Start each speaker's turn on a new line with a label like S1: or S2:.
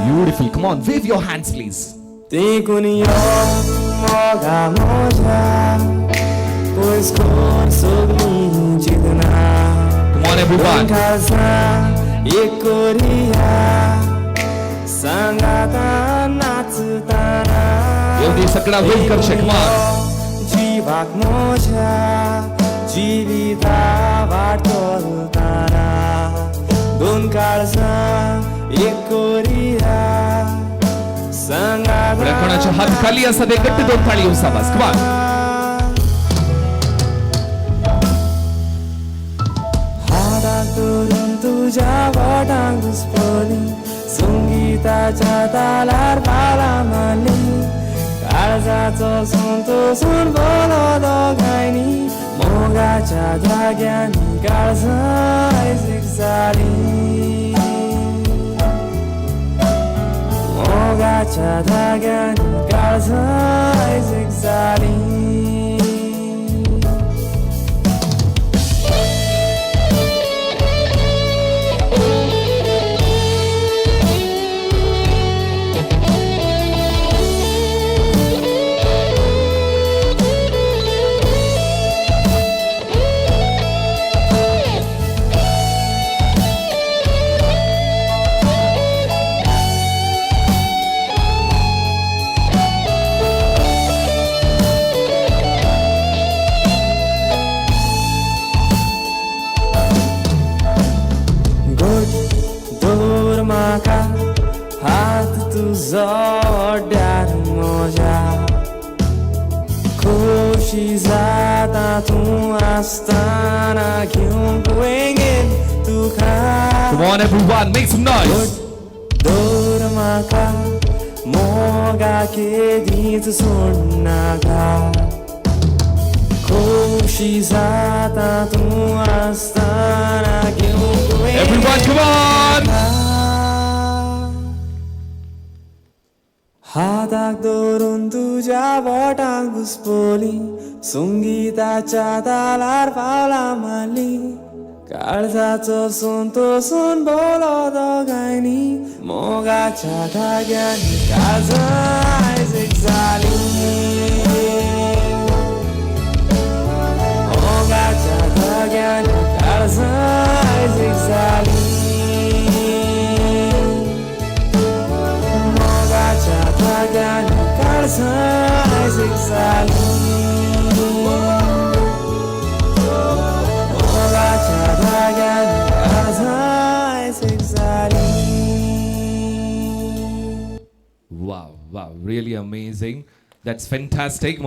S1: Beautiful. Come on, wave your hands, please.
S2: Tikuniyo moga moja, pois consogni jitna.
S1: Come on, everyone.
S2: Kasa ekoria, sangata natsutana.
S1: एवढी सगळा weight करशे. Come on.
S2: Jivak moja, jivita vartoltana. Don kalsa ekoria.
S1: कोणाच्या हात खाली असं ते गट्ट दोन थाळी येऊ साबास. Come on.
S2: हातात धरून तुझ्या वाटांग घुसपली, संगीताच्या तालार पाला मारली, काळजाचो संतोषून बोलो दोघांनी, मोगाच्या धाग्यांनी काळजाय झाली. मोगाच्या धाग्यांनी काळजाय झाली. हात तुझा ओढ्यात मोजा, खुशी जाता तू असताना घेऊन पोएंगेन तुका.
S1: Come on, everyone, make some noise.
S2: दोर माका मोगा केदीच सोडनाका, खुशी जाता तू असताना घेऊन पोएंगेन.
S1: Everyone, come on.
S2: हाताक धरून तुझ्या बोटांक घुसपली, संगीताच्या तालार पावला मारली, काळजाचो संतोषून बोलो दोघांनी, मोगाच्या धाग्यांनी काळजाय झाली. मोगाच्या धाग्यांनी काळजाय झाली.
S1: Wow, wow, really amazing. That's fantastic.